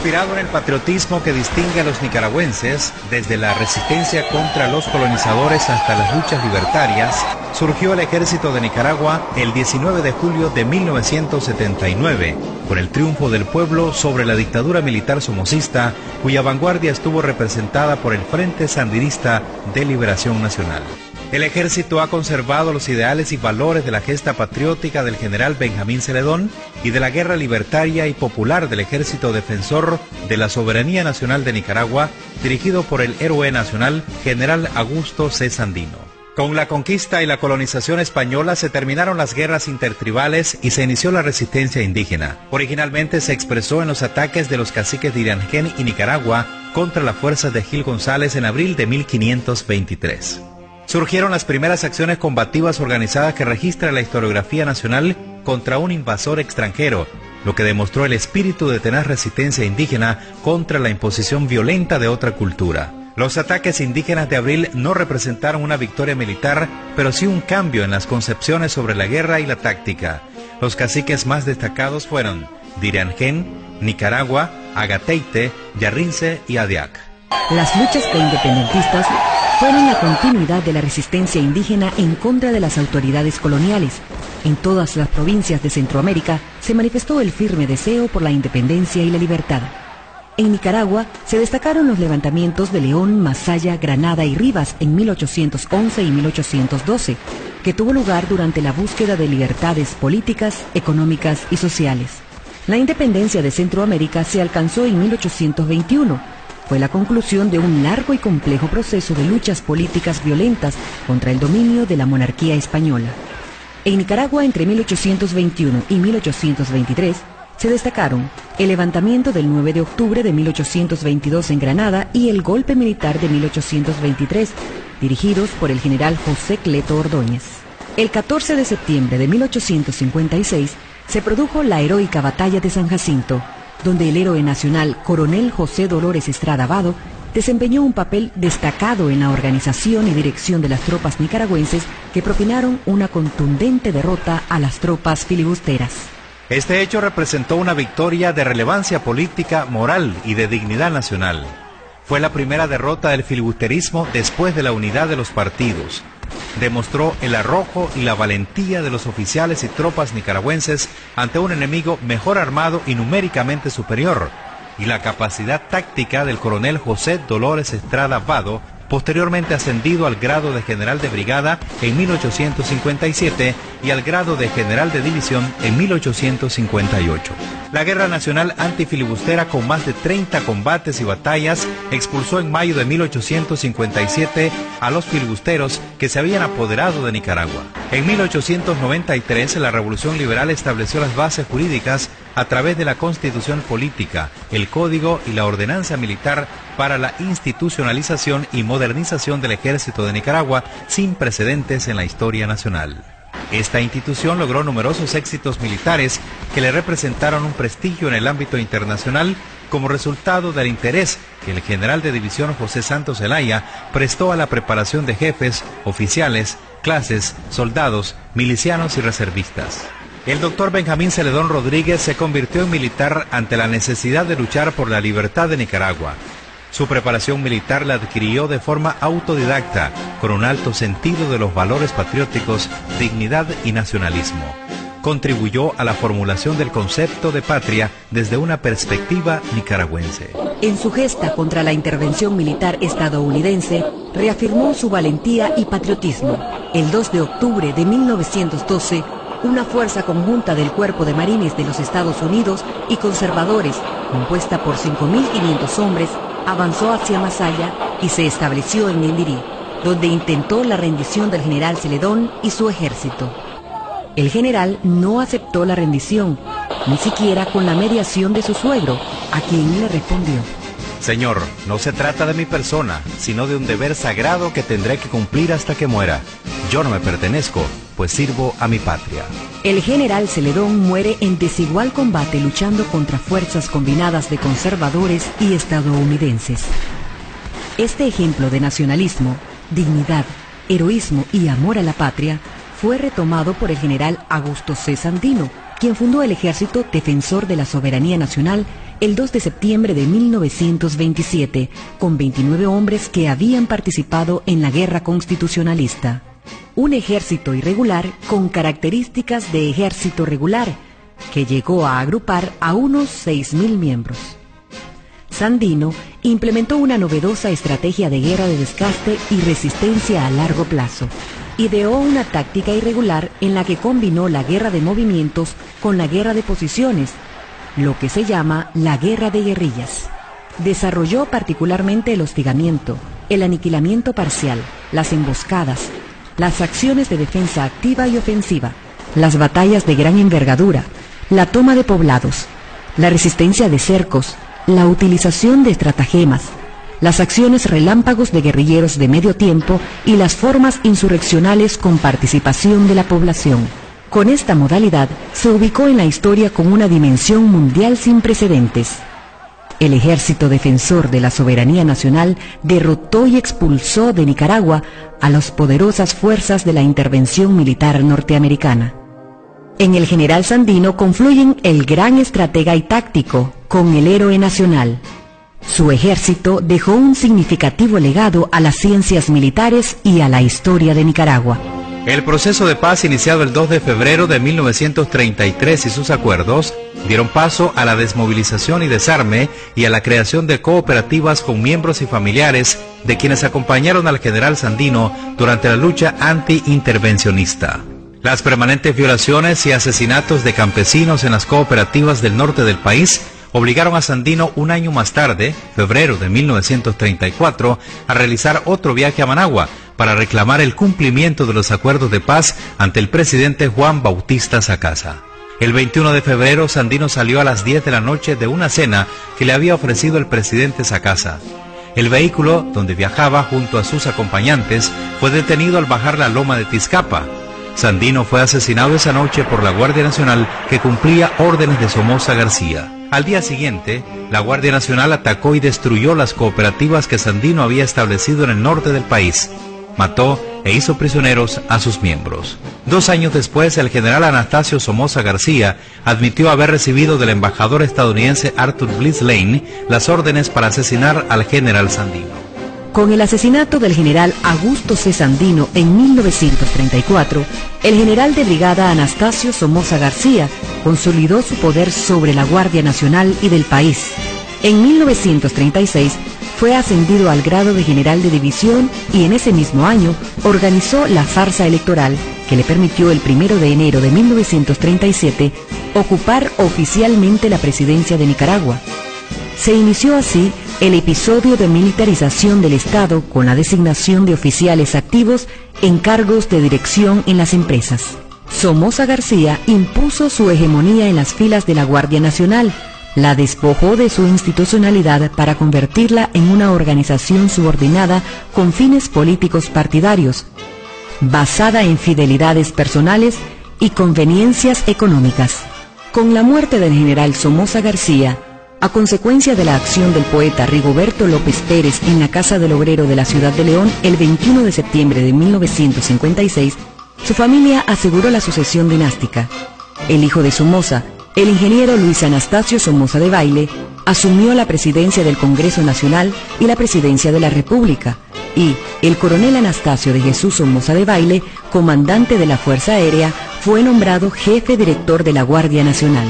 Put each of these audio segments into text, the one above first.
Inspirado en el patriotismo que distingue a los nicaragüenses, desde la resistencia contra los colonizadores hasta las luchas libertarias, surgió el Ejército de Nicaragua el 19 de julio de 1979, con el triunfo del pueblo sobre la dictadura militar somocista, cuya vanguardia estuvo representada por el Frente Sandinista de Liberación Nacional. El ejército ha conservado los ideales y valores de la gesta patriótica del general Benjamín Celedón y de la guerra libertaria y popular del Ejército Defensor de la Soberanía Nacional de Nicaragua, dirigido por el héroe nacional general Augusto C. Sandino. Con la conquista y la colonización española se terminaron las guerras intertribales y se inició la resistencia indígena. Originalmente se expresó en los ataques de los caciques de Irankén y Nicaragua contra las fuerzas de Gil González en abril de 1523. Surgieron las primeras acciones combativas organizadas que registra la historiografía nacional contra un invasor extranjero, lo que demostró el espíritu de tenaz resistencia indígena contra la imposición violenta de otra cultura. Los ataques indígenas de abril no representaron una victoria militar, pero sí un cambio en las concepciones sobre la guerra y la táctica. Los caciques más destacados fueron Diriangén, Nicaragua, Agateite, Yarrince y Adiac. Las luchas preindependentistas fueron la continuidad de la resistencia indígena en contra de las autoridades coloniales. En todas las provincias de Centroamérica se manifestó el firme deseo por la independencia y la libertad. En Nicaragua se destacaron los levantamientos de León, Masaya, Granada y Rivas en 1811 y 1812, que tuvo lugar durante la búsqueda de libertades políticas, económicas y sociales. La independencia de Centroamérica se alcanzó en 1821. Fue la conclusión de un largo y complejo proceso de luchas políticas violentas contra el dominio de la monarquía española. En Nicaragua, entre 1821 y 1823, se destacaron el levantamiento del 9 de octubre de 1822 en Granada y el golpe militar de 1823, dirigidos por el general José Cleto Ordóñez. El 14 de septiembre de 1856 se produjo la heroica batalla de San Jacinto, donde el héroe nacional Coronel José Dolores Estrada Vado desempeñó un papel destacado en la organización y dirección de las tropas nicaragüenses que propinaron una contundente derrota a las tropas filibusteras. Este hecho representó una victoria de relevancia política, moral y de dignidad nacional. Fue la primera derrota del filibusterismo después de la unidad de los partidos. Demostró el arrojo y la valentía de los oficiales y tropas nicaragüenses ante un enemigo mejor armado y numéricamente superior, y la capacidad táctica del coronel José Dolores Estrada Vado, posteriormente ascendido al grado de general de brigada en 1857 y al grado de general de división en 1858. La guerra nacional antifilibustera, con más de 30 combates y batallas, expulsó en mayo de 1857 a los filibusteros que se habían apoderado de Nicaragua. En 1893 la Revolución Liberal estableció las bases jurídicas a través de la Constitución Política, el Código y la Ordenanza Militar para la institucionalización y modernización del Ejército de Nicaragua, sin precedentes en la historia nacional. Esta institución logró numerosos éxitos militares que le representaron un prestigio en el ámbito internacional como resultado del interés que el general de división José Santos Zelaya prestó a la preparación de jefes, oficiales, clases, soldados, milicianos y reservistas. El doctor Benjamín Celedón Rodríguez se convirtió en militar ante la necesidad de luchar por la libertad de Nicaragua. Su preparación militar la adquirió de forma autodidacta, con un alto sentido de los valores patrióticos, dignidad y nacionalismo. Contribuyó a la formulación del concepto de patria desde una perspectiva nicaragüense. En su gesta contra la intervención militar estadounidense, reafirmó su valentía y patriotismo. El 2 de octubre de 1912, una fuerza conjunta del Cuerpo de Marines de los Estados Unidos y conservadores, compuesta por 5.500 hombres, avanzó hacia Masaya y se estableció en el Lirí, donde intentó la rendición del general Celedón y su ejército. El general no aceptó la rendición, ni siquiera con la mediación de su suegro, a quien le respondió: Señor, no se trata de mi persona, sino de un deber sagrado que tendré que cumplir hasta que muera. Yo no me pertenezco, pues sirvo a mi patria. El general Celedón muere en desigual combate luchando contra fuerzas combinadas de conservadores y estadounidenses. Este ejemplo de nacionalismo, dignidad, heroísmo y amor a la patria fue retomado por el general Augusto C. Sandino, quien fundó el Ejército Defensor de la Soberanía Nacional el 2 de septiembre de 1927, con 29 hombres que habían participado en la Guerra Constitucionalista. Un ejército irregular con características de ejército regular, que llegó a agrupar a unos 6.000 miembros. Sandino implementó una novedosa estrategia de guerra de desgaste y resistencia a largo plazo. Ideó una táctica irregular en la que combinó la guerra de movimientos con la guerra de posiciones, lo que se llama la guerra de guerrillas. Desarrolló particularmente el hostigamiento, el aniquilamiento parcial, las emboscadas, las acciones de defensa activa y ofensiva, las batallas de gran envergadura, la toma de poblados, la resistencia de cercos, la utilización de estratagemas, las acciones relámpagos de guerrilleros de medio tiempo y las formas insurreccionales con participación de la población. Con esta modalidad se ubicó en la historia con una dimensión mundial sin precedentes. El Ejército Defensor de la Soberanía Nacional derrotó y expulsó de Nicaragua a las poderosas fuerzas de la intervención militar norteamericana. En el general Sandino confluyen el gran estratega y táctico con el héroe nacional. Su ejército dejó un significativo legado a las ciencias militares y a la historia de Nicaragua. El proceso de paz iniciado el 2 de febrero de 1933 y sus acuerdos dieron paso a la desmovilización y desarme y a la creación de cooperativas con miembros y familiares de quienes acompañaron al general Sandino durante la lucha anti-intervencionista. Las permanentes violaciones y asesinatos de campesinos en las cooperativas del norte del país obligaron a Sandino un año más tarde, febrero de 1934, a realizar otro viaje a Managua para reclamar el cumplimiento de los acuerdos de paz ante el presidente Juan Bautista Sacasa. El 21 de febrero, Sandino salió a las 10 de la noche de una cena que le había ofrecido el presidente Sacasa. El vehículo, donde viajaba junto a sus acompañantes, fue detenido al bajar la loma de Tizcapa. Sandino fue asesinado esa noche por la Guardia Nacional, que cumplía órdenes de Somoza García. Al día siguiente, la Guardia Nacional atacó y destruyó las cooperativas que Sandino había establecido en el norte del país. Mató e hizo prisioneros a sus miembros. 2 años después, el general Anastasio Somoza García admitió haber recibido del embajador estadounidense Arthur Bliss Lane las órdenes para asesinar al general Sandino. Con el asesinato del general Augusto C. Sandino en 1934, el general de brigada Anastasio Somoza García consolidó su poder sobre la Guardia Nacional y del país. En 1936 fue ascendido al grado de general de división y en ese mismo año organizó la farsa electoral que le permitió el 1 de enero de 1937 ocupar oficialmente la presidencia de Nicaragua. Se inició así el episodio de militarización del Estado con la designación de oficiales activos en cargos de dirección en las empresas. Somoza García impuso su hegemonía en las filas de la Guardia Nacional, la despojó de su institucionalidad para convertirla en una organización subordinada con fines políticos partidarios, basada en fidelidades personales y conveniencias económicas. Con la muerte del general Somoza García, a consecuencia de la acción del poeta Rigoberto López Pérez en la Casa del Obrero de la ciudad de León el 21 de septiembre de 1956, su familia aseguró la sucesión dinástica. El hijo de Somoza, el ingeniero Luis Anastasio Somoza de Baile, asumió la presidencia del Congreso Nacional y la presidencia de la República, y el coronel Anastasio de Jesús Somoza de Baile, comandante de la Fuerza Aérea, fue nombrado jefe director de la Guardia Nacional.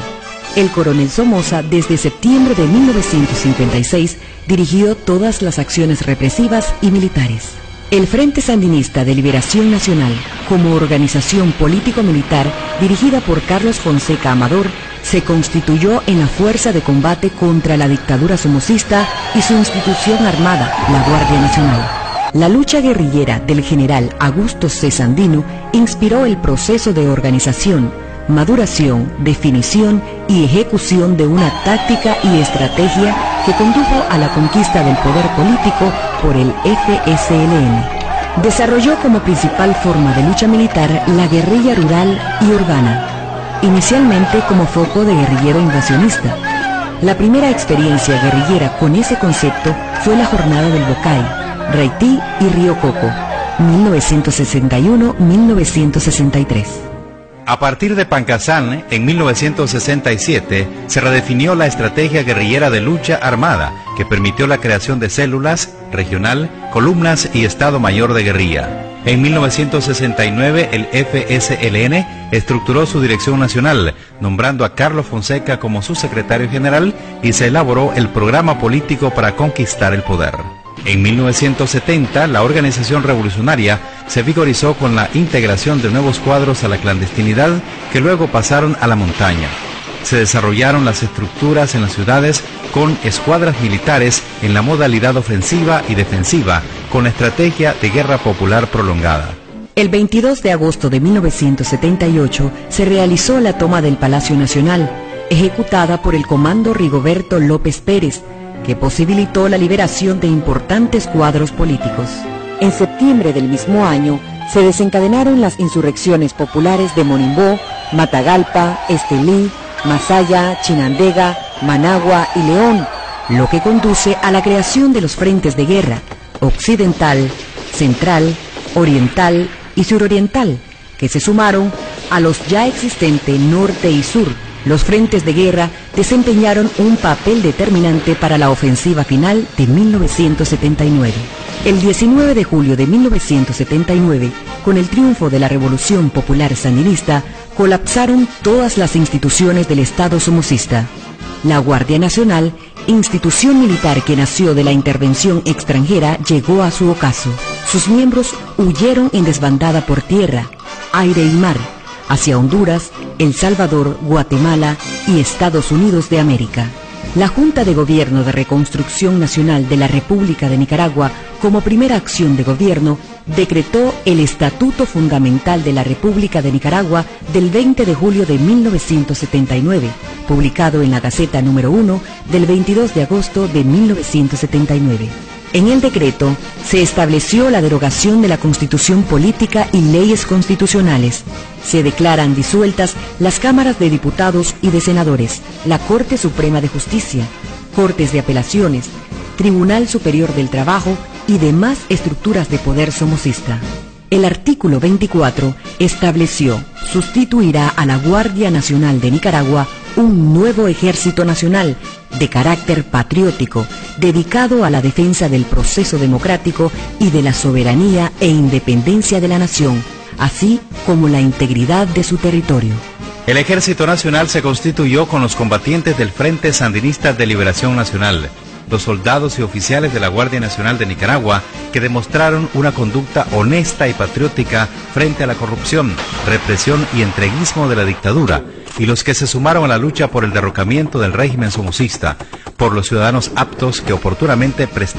El coronel Somoza, desde septiembre de 1956, dirigió todas las acciones represivas y militares. El Frente Sandinista de Liberación Nacional, como organización político-militar dirigida por Carlos Fonseca Amador, se constituyó en la fuerza de combate contra la dictadura somocista y su institución armada, la Guardia Nacional. La lucha guerrillera del general Augusto C. Sandino inspiró el proceso de organización, maduración, definición y ejecución de una táctica y estrategia que condujo a la conquista del poder político por el FSLN. Desarrolló como principal forma de lucha militar la guerrilla rural y urbana, inicialmente como foco de guerrillero invasionista. La primera experiencia guerrillera con ese concepto fue la Jornada del Bocay, Raití y Río Coco, 1961-1963. A partir de Pancasán, en 1967, se redefinió la estrategia guerrillera de lucha armada, que permitió la creación de células, regional, columnas y Estado Mayor de Guerrilla. En 1969, el FSLN estructuró su dirección nacional, nombrando a Carlos Fonseca como su secretario general, y se elaboró el programa político para conquistar el poder. En 1970, la organización revolucionaria se vigorizó con la integración de nuevos cuadros a la clandestinidad, que luego pasaron a la montaña. Se desarrollaron las estructuras en las ciudades con escuadras militares en la modalidad ofensiva y defensiva, con la estrategia de guerra popular prolongada. El 22 de agosto de 1978 se realizó la toma del Palacio Nacional, ejecutada por el Comando Rigoberto López Pérez, que posibilitó la liberación de importantes cuadros políticos. En septiembre del mismo año se desencadenaron las insurrecciones populares de Monimbó, Matagalpa, Estelí, Masaya, Chinandega, Managua y León, lo que conduce a la creación de los frentes de guerra occidental, central, oriental y suroriental, que se sumaron a los ya existentes norte y sur. Los frentes de guerra desempeñaron un papel determinante para la ofensiva final de 1979. El 19 de julio de 1979, con el triunfo de la Revolución Popular Sandinista, colapsaron todas las instituciones del Estado somocista. La Guardia Nacional, institución militar que nació de la intervención extranjera, llegó a su ocaso. Sus miembros huyeron en desbandada por tierra, aire y mar, hacia Honduras, El Salvador, Guatemala y Estados Unidos de América. La Junta de Gobierno de Reconstrucción Nacional de la República de Nicaragua, como primera acción de gobierno, decretó el Estatuto Fundamental de la República de Nicaragua del 20 de julio de 1979, publicado en la Gaceta número 1 del 22 de agosto de 1979. En el decreto se estableció la derogación de la Constitución Política y leyes constitucionales. Se declaran disueltas las cámaras de diputados y de senadores, la Corte Suprema de Justicia, Cortes de Apelaciones, Tribunal Superior del Trabajo y demás estructuras de poder somocista. El artículo 24 estableció: sustituirá a la Guardia Nacional de Nicaragua un nuevo ejército nacional de carácter patriótico, dedicado a la defensa del proceso democrático y de la soberanía e independencia de la nación, así como la integridad de su territorio. El Ejército Nacional se constituyó con los combatientes del Frente Sandinista de Liberación Nacional, los soldados y oficiales de la Guardia Nacional de Nicaragua, que demostraron una conducta honesta y patriótica frente a la corrupción, represión y entreguismo de la dictadura, y los que se sumaron a la lucha por el derrocamiento del régimen somocista, por los ciudadanos aptos que oportunamente prestaron